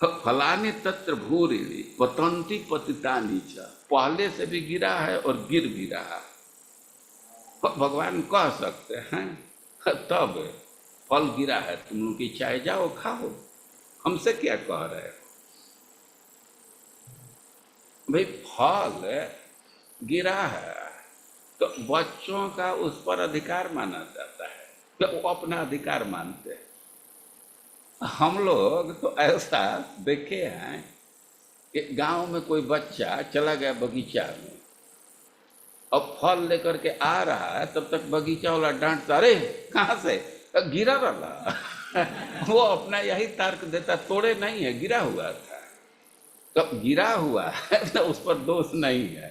फलानी तत्र भूरिणी पतंति पतितानि च, पहले से भी गिरा है और गिर भी रहा। भगवान कह सकते हैं तब फल गिरा है, तुम लोग की इच्छा है, जाओ खाओ, हमसे क्या कह रहे हो? भाई फल गिरा है तो बच्चों का उस पर अधिकार माना जाता है, तो वो अपना अधिकार मानते हैं। हम लोग तो ऐसा देखे हैं कि गांव में कोई बच्चा चला गया बगीचा में, अब फल लेकर के आ रहा है, तब तक बगीचा वाला डांटता, अरे कहाँ से? गिरा रहा। वो अपना यही तर्क देता, तोड़े नहीं है, गिरा हुआ था। तो गिरा हुआ है तो उस पर दोष नहीं है।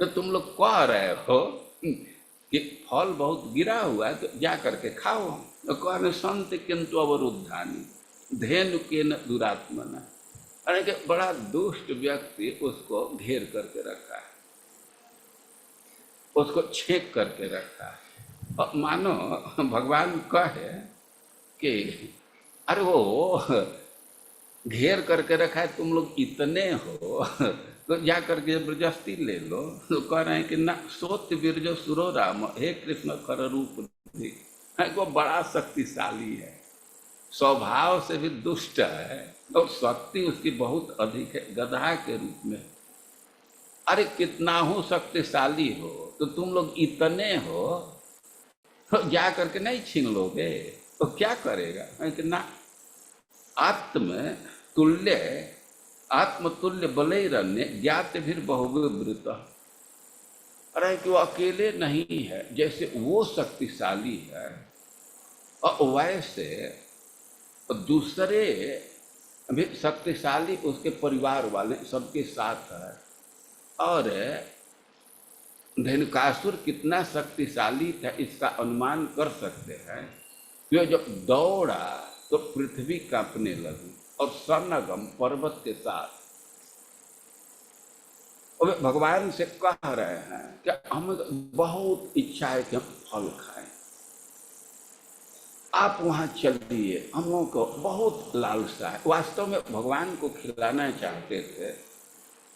तो तुम लोग कह रहे हो कि फल बहुत गिरा हुआ है तो जा करके खाओ। तो कहने संत किंतु अवरुद्धानी धेनु के न दुरात्मना, अरे कि बड़ा दुष्ट व्यक्ति उसको घेर करके रखा है, उसको छेक करके रखा है। और मानो भगवान कहे कि अरे वो घेर करके रखा है, तुम लोग इतने हो तो जा करके जबरदस्ती ले लो। तो कह रहे हैं कि ना सोत बिरजो सुरो राम, हे कृष्ण कर रूप दी, वो बड़ा शक्तिशाली है, स्वभाव से भी दुष्ट है और शक्ति उसकी बहुत अधिक है, गधा के रूप में। अरे कितना हो शक्तिशाली हो तो तुम लोग इतने हो तो जा करके नहीं छीन लोगे तो क्या करेगा? कि ना आत्म तुल्य आत्मतुल्य बलैरण्य ज्ञात भी बहुविवृत, अरे कि वो अकेले नहीं है, जैसे वो शक्तिशाली है और वैसे दूसरे भी शक्तिशाली उसके परिवार वाले सबके साथ है। और धेनुकासुर कितना शक्तिशाली था इसका अनुमान कर सकते हैं। जो जब दौड़ा तो पृथ्वी कांपने लगी और सनगम पर्वत के साथ। और भगवान से कह रहे हैं कि हमें बहुत इच्छा है कि हम फल खाएं, आप वहां चलिए, हम लोगों को बहुत लालसा है। वास्तव में भगवान को खिलाना चाहते थे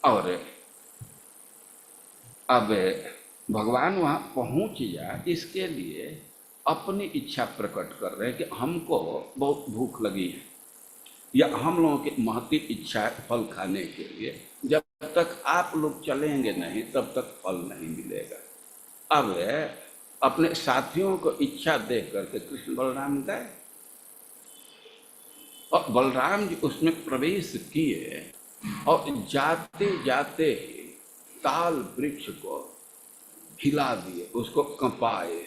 और अब भगवान वहां पहुंच जाए इसके लिए अपनी इच्छा प्रकट कर रहे हैं कि हमको बहुत भूख लगी है या हम लोगों की महती इच्छा है फल खाने के लिए, जब तक आप लोग चलेंगे नहीं तब तक फल नहीं मिलेगा। अब अपने साथियों को इच्छा देख करके कृष्ण बलराम गए और बलराम जी उसमें प्रवेश किए और जाते जाते ही ताल वृक्ष को हिला दिए, उसको कंपाए।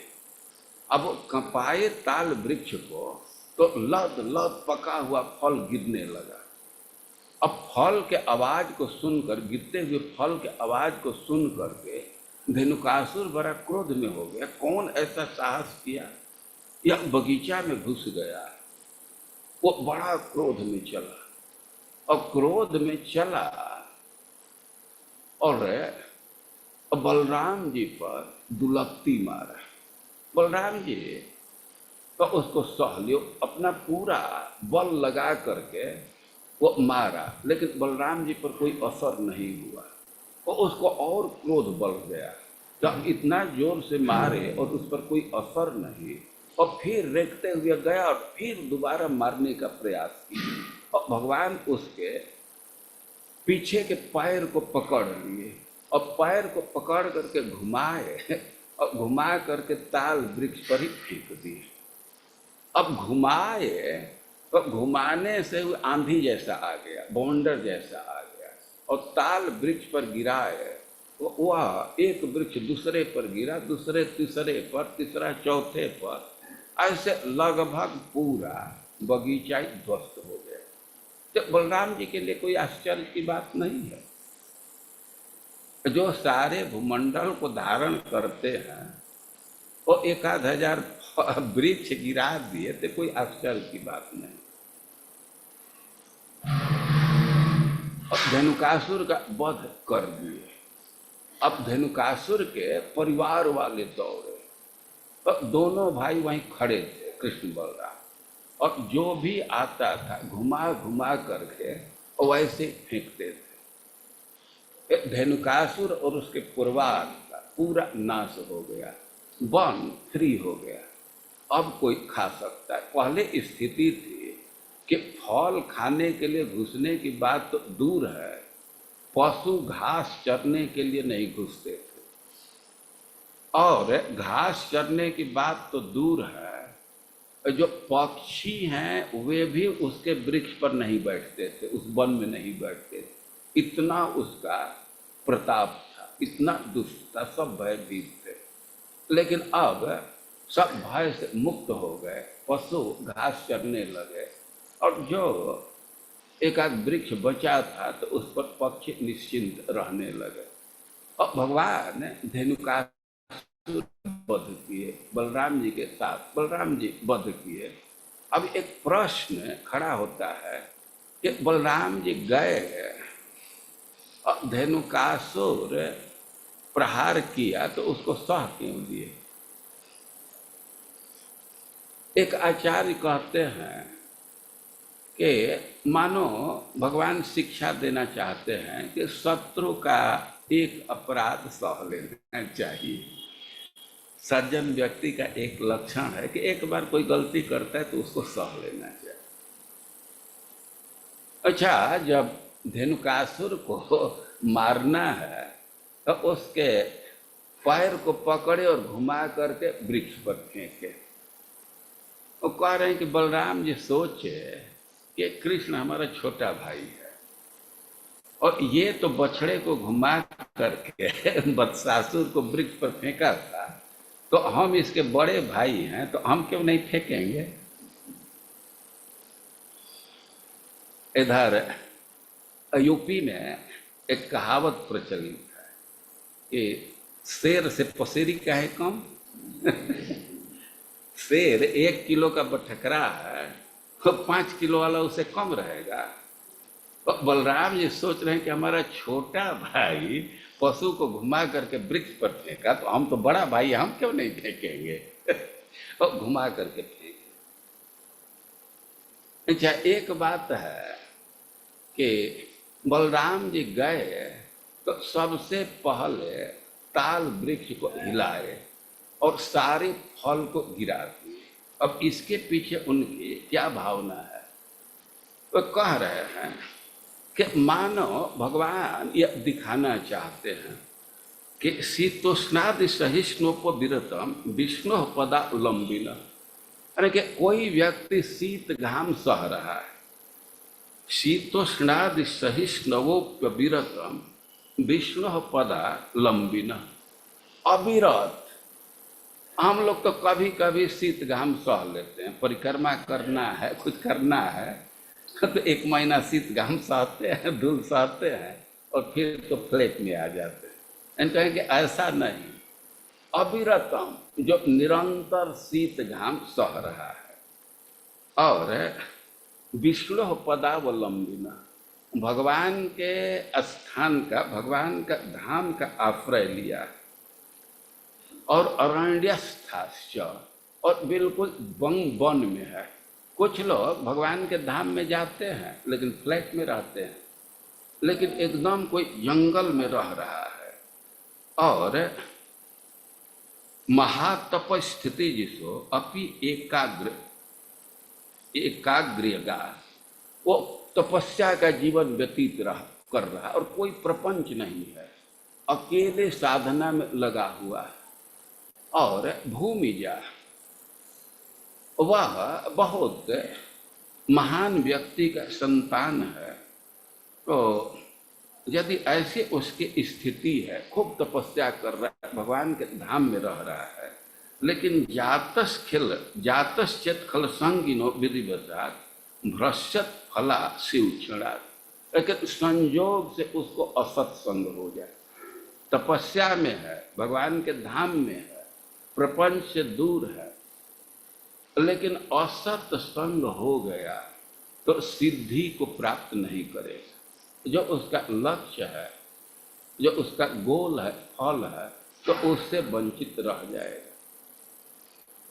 अब कंपाए ताल वृक्ष को तो लद लद पका हुआ फल गिरने लगा। अब फल के आवाज को सुनकर, गिरते हुए फल के आवाज को सुन करके धेनुकासुर बड़ा क्रोध में हो गया। कौन ऐसा साहस किया, यह बगीचा में घुस गया। वो बड़ा क्रोध में चला और क्रोध में चला और बलराम जी पर दुलत्ती मारा। बलराम जी तो उसको सह लियो, अपना पूरा बल लगा करके वो मारा, लेकिन बलराम जी पर कोई असर नहीं हुआ। और उसको और क्रोध बढ़ गया, जब इतना जोर से मारे और उस पर कोई असर नहीं, और फिर रेखते हुए गया और फिर दोबारा मारने का प्रयास किया। और भगवान उसके पीछे के पैर को पकड़ लिए और पैर को पकड़ करके घुमाए और घुमा करके ताल वृक्ष पर ही फेंक दिए। अब घुमाए तो घुमाने से वो आंधी जैसा आ गया, बौंडर जैसा आ गया और ताल वृक्ष पर गिराए तो वह एक वृक्ष दूसरे पर गिरा, दूसरे तीसरे पर, तीसरा चौथे पर, ऐसे लगभग पूरा बगीचा ही ध्वस्त हो गया। तो बलराम जी के लिए कोई आश्चर्य की बात नहीं है, जो सारे भूमंडल को धारण करते हैं वो 1000 वृक्ष गिरा दिए तो कोई आश्चर्य की बात नहीं। और धेनुकासुर का वध कर दिए। अब धेनुकासुर के परिवार वाले दौड़े और दोनों भाई वहीं खड़े थे, कृष्ण बलराम, और जो भी आता था घुमा घुमा करके वैसे फेंकते थे। धेनुकासुर और उसके परिवार का पूरा नाश हो गया, वन फ्री हो गया। अब कोई खा सकता है। पहले स्थिति थी कि फल खाने के लिए घुसने की बात तो दूर है, पशु घास चरने के लिए नहीं घुसते थे, और घास चरने की बात तो दूर है, जो पक्षी हैं वे भी उसके वृक्ष पर नहीं बैठते थे, उस वन में नहीं बैठते थे। इतना उसका प्रताप था, इतना दुष्ट था, सब भयभीत थे। लेकिन अब सब भय से मुक्त हो गए, पशु घास चरने लगे, और जो एक आध वृक्ष बचा था तो उस पर पक्षी निश्चिंत रहने लगे। और भगवान धेनुकासुर वध किए, बलराम जी के साथ बलराम जी वध किए। अब एक प्रश्न खड़ा होता है कि बलराम जी गए और धेनुकासुर प्रहार किया तो उसको सह क्यों दिए? एक आचार्य कहते हैं कि मानो भगवान शिक्षा देना चाहते हैं कि शत्रु का एक अपराध सह लेना चाहिए। सज्जन व्यक्ति का एक लक्षण है कि एक बार कोई गलती करता है तो उसको सह लेना चाहिए। अच्छा, जब धेनुकासुर को मारना है तो उसके पैर को पकड़े और घुमा करके वृक्ष पर फेंके। वो कह रहे हैं कि बलराम जी सोचे कि कृष्ण हमारा छोटा भाई है, और ये तो बछड़े को घुमा करके वत्सासुर को वृक्ष पर फेंका था, तो हम इसके बड़े भाई हैं तो हम क्यों नहीं फेंकेंगे? इधर यूपी में एक कहावत प्रचलित है कि शेर से पसेरी काहे कम। शेर 1 किलो का बटखरा है तो 5 किलो वाला उसे कम रहेगा। तो बलराम जी सोच रहे हैं कि हमारा छोटा भाई पशु को घुमा करके वृक्ष पर फेंका, तो हम तो बड़ा भाई, हम क्यों नहीं फेंकेंगे? और घुमा करके फेंके। अच्छा, एक बात है कि बलराम जी गए तो सबसे पहले ताल वृक्ष को हिलाए और सारे फल को गिरा दिए। अब इसके पीछे उनकी क्या भावना है? वो कह रहे हैं कि मानो भगवान यह दिखाना चाहते हैं कि शीतोष्णादि सहिष्णुपविरतम विष्णु पदावलंबिन, यानी कि कोई व्यक्ति शीत घाम सह रहा है, शीतोष्णादि सहिष्णुपविरतम विष्णु पदावलंबिन, अविरत। हम लोग तो कभी कभी शीत घाम सह लेते हैं, परिक्रमा करना है, कुछ करना है तो 1 महीना शीत घाम सहते हैं, धूल सहते हैं, और फिर तो फ्लैट में आ जाते हैं। कहें कि ऐसा नहीं, अविरतम, जो निरंतर शीत घाम सह रहा है, और विष्णु पदावलंबिना, भगवान के स्थान का, भगवान का धाम का आश्रय लिया, और अरण्यस्थाश्च, और बिल्कुल वन में है। कुछ लोग भगवान के धाम में जाते हैं लेकिन फ्लैट में रहते हैं, लेकिन एकदम कोई जंगल में रह रहा है, और महातप स्थिति जिसो अपि एकाग्रगा, वो तपस्या का जीवन व्यतीत कर रहा, और कोई प्रपंच नहीं है, अकेले साधना में लगा हुआ है। और भूमिजा, वह बहुत महान व्यक्ति का संतान है, तो यदि ऐसे उसकी स्थिति है, खूब तपस्या कर रहा है, भगवान के धाम में रह रहा है, लेकिन जातश्चेत खल संगिनो विधिवशात भ्रश्यत फला शिवक्षणात्, लेकिन संयोग से उसको असत्संग हो जाए। तपस्या में है, भगवान के धाम में है, प्रपंच से दूर है, लेकिन असत संग हो गया तो सिद्धि को प्राप्त नहीं करेगा। जो उसका लक्ष्य है, जो उसका गोल है, फल है, तो उससे वंचित रह जाएगा।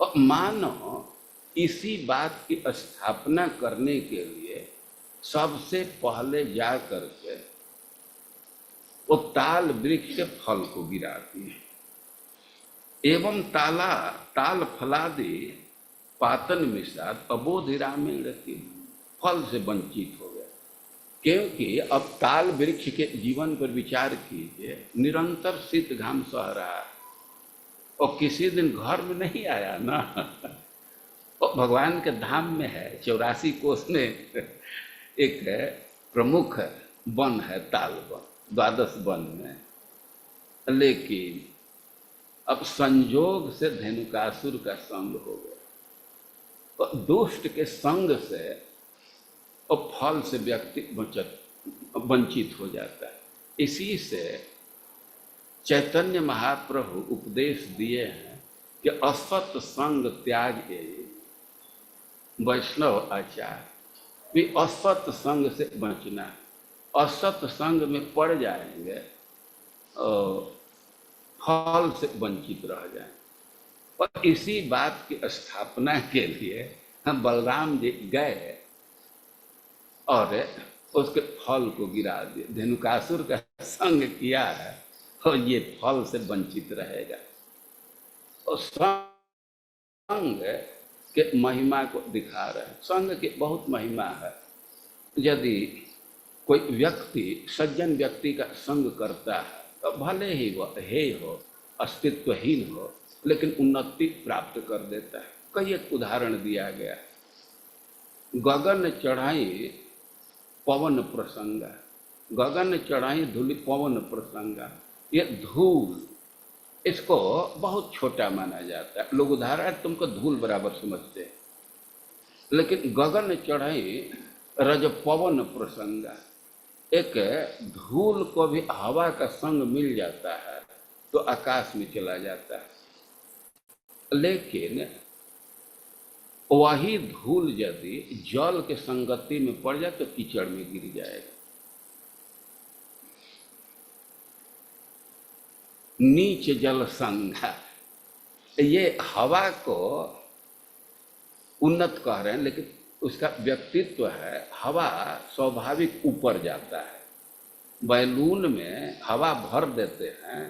और मानो इसी बात की स्थापना करने के लिए सबसे पहले जा करके वो ताल वृक्ष के फल को गिराती है, एवं ताल फलादि पातन मिषाद अबोध रामेण की, फल से वंचित हो गया। क्योंकि अब ताल वृक्ष के जीवन पर विचार कीजिए, निरंतर शीत घाम सह रहा है और किसी दिन घर में नहीं आया ना। और भगवान के धाम में है, 84 कोस में एक प्रमुख वन है ताल वन, 12 वन में। लेकिन अब संजोग से धेनुकासुर का संग हो गया और दुष्ट के संग से और फल से व्यक्ति वंचित हो जाता है। इसी से चैतन्य महाप्रभु उपदेश दिए हैं कि असत संग त्याग वैष्णव आचार, भी असत संग से बचना। असत संग में पड़ जाएंगे और फल से वंचित रह जाएंगे। और इसी बात की स्थापना के लिए हम बलराम जी गए और उसके फल को गिरा दिए। धेनुकासुर का संग किया है और ये फल से वंचित रहेगा। और संग के महिमा को दिखा रहे हैं। संग की बहुत महिमा है। यदि कोई व्यक्ति सज्जन व्यक्ति का संग करता है तो भले ही वह हेय हो, अस्तित्वहीन हो, लेकिन उन्नति प्राप्त कर देता है। कई एक उदाहरण दिया गया, गगन चढ़ाई पवन प्रसंगा, गगन चढ़ाई धूलि पवन प्रसंगा। ये धूल, इसको बहुत छोटा माना जाता है। लोग उदाहरण तुमको धूल बराबर समझते हैं, लेकिन गगन चढ़ाई रज पवन प्रसंगा, एक धूल को भी हवा का संग मिल जाता है तो आकाश में चला जाता है। लेकिन वही धूल यदि जल के संगति में पड़ जाए तो कीचड़ में गिर जाएगा। नीच जल संगा, ये हवा को उन्नत कह रहे हैं, लेकिन उसका व्यक्तित्व है, हवा स्वाभाविक ऊपर जाता है। बैलून में हवा भर देते हैं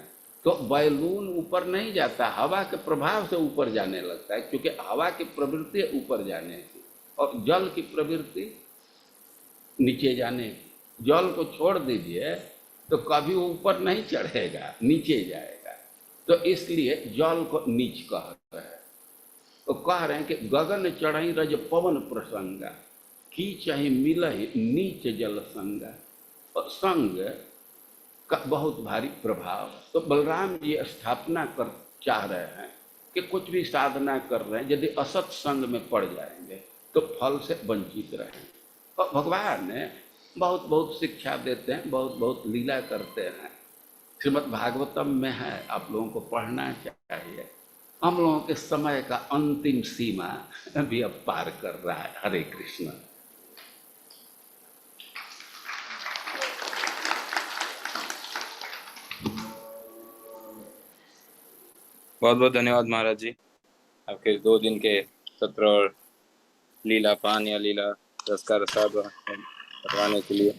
तो बैलून ऊपर नहीं जाता, हवा के प्रभाव से ऊपर जाने लगता है, क्योंकि हवा की प्रवृत्ति है ऊपर जाने की और जल की प्रवृत्ति नीचे जाने की। जल को छोड़ दीजिए तो कभी ऊपर नहीं चढ़ेगा, नीचे जाएगा। तो इसलिए जल को नीच कह रहे हैं। तो कह रहे हैं कि गगन चढ़ई रज पवन प्रसंगा, की चाहे मिलहि नीच जल संगा। और संग का बहुत भारी प्रभाव। तो बलराम जी स्थापना कर चाह रहे हैं कि कुछ भी साधना कर रहे हैं, यदि असत संग में पड़ जाएंगे तो फल से वंचित रहेंगे। और भगवान ने बहुत बहुत शिक्षा देते हैं, बहुत बहुत लीला करते हैं। श्रीमद् भागवतम में है, आप लोगों को पढ़ना चाहिए। हम लोगों के समय का अंतिम सीमा भी अब पार कर रहा है। हरे कृष्ण। बहुत बहुत धन्यवाद महाराज जी, आपके 2 दिन के सत्र और लीला पान या लीला रस का रसाद करवाने के लिए।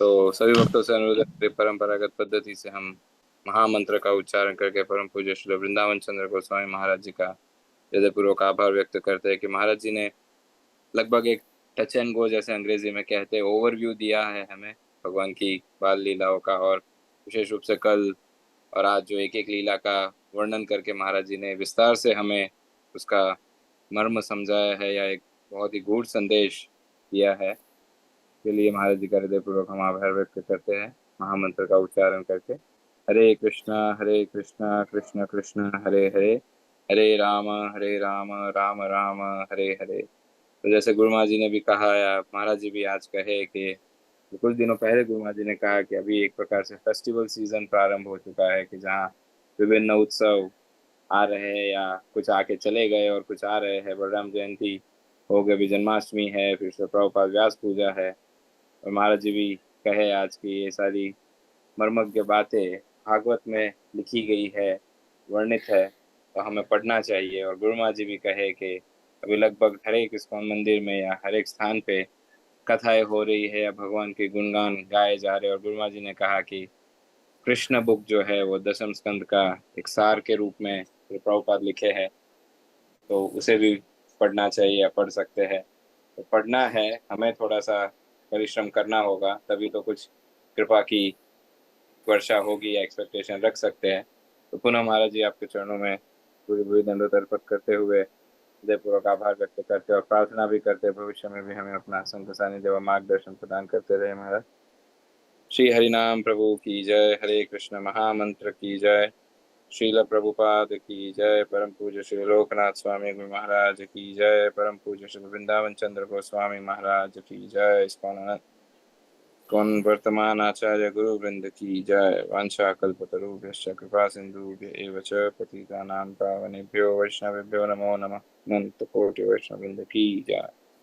तो सभी भक्तों से अनुरोध है, परंपरागत पद्धति से हम महामंत्र का उच्चारण करके परम पूज्य श्री वृंदावन चंद्र गोस्वामी महाराज जी का हृदयपूर्वक आभार व्यक्त करते हैं कि महाराज जी ने लगभग एक टच एंड गो, जैसे अंग्रेजी में कहते हैं, ओवरव्यू दिया है हमें भगवान की बाल लीलाओं का। और विशेष रूप से कल और आज जो एक एक लीला का वर्णन करके महाराज जी ने विस्तार से हमें उसका मर्म समझाया है या एक बहुत ही गूढ़ संदेश दिया है, के लिए महाराज जी का हृदयपूर्वक हम आभार व्यक्त करते हैं महामंत्र का उच्चारण करके। हरे कृष्णा कृष्ण कृष्ण हरे हरे, हरे राम राम राम हरे हरे। तो जैसे गुरु महाराज जी ने भी कहा या महाराज जी भी आज कहे कि कुछ दिनों पहले गुरु महाराज जी ने कहा कि अभी एक प्रकार से फेस्टिवल सीजन प्रारंभ हो चुका है, कि जहाँ विभिन्न उत्सव आ रहे हैं या कुछ आके चले गए और कुछ आ रहे हैं। बलराम जयंती हो गई, अभी जन्माष्टमी है, फिर से प्रभुपाद व्यास पूजा है। और महाराज जी भी कहे आज की ये सारी मर्मज्ञ बातें भागवत में लिखी गई है, वर्णित है, तो हमें पढ़ना चाहिए। और गुरु महाराज जी भी कहे कि अभी लगभग हर एक इस्कॉन मंदिर में या हर एक स्थान पे कथाएं हो रही है या भगवान के गुणगान गाए जा रहे हैं। और गुरु महाराज जी ने कहा कि कृष्ण बुक जो है वो 10वें स्कंद का एक सार के रूप में प्रभुपाद लिखे हैं, तो उसे भी पढ़ना चाहिए या पढ़ सकते हैं। तो पढ़ना है, हमें थोड़ा सा परिश्रम करना होगा, तभी तो कुछ कृपा की वर्षा होगी या एक्सपेक्टेशन रख सकते हैं। तो पुनः महाराज जी आपके चरणों में पूरी पूरी दंडोत अर्पित करते हुए हृदयपूर्वक आभार व्यक्त करते और प्रार्थना भी करते, भविष्य में भी हमें अपना संत सानिध्य व मार्गदर्शन प्रदान करते रहे महाराज। श्री हरिनाम प्रभु की जय। हरे कृष्ण महामंत्र की जय। श्रील प्रभुपाद की जय। परम पूज्य श्री लोकनाथ स्वामी गुरु महाराज की जय। परम पूज्य श्री वृंदावन चंद्र गोस्वामी महाराज की जय। कौन वर्तमान आचार्य गुरु वृंद की जय। वांछा कल्पतरुभ्यश्च कृपा सिंधुभ्य एव च पतितानां पावनेभ्यो वैष्णवेभ्यो नमो नमः। अनंत कोटि वैष्णव वृंद की जय।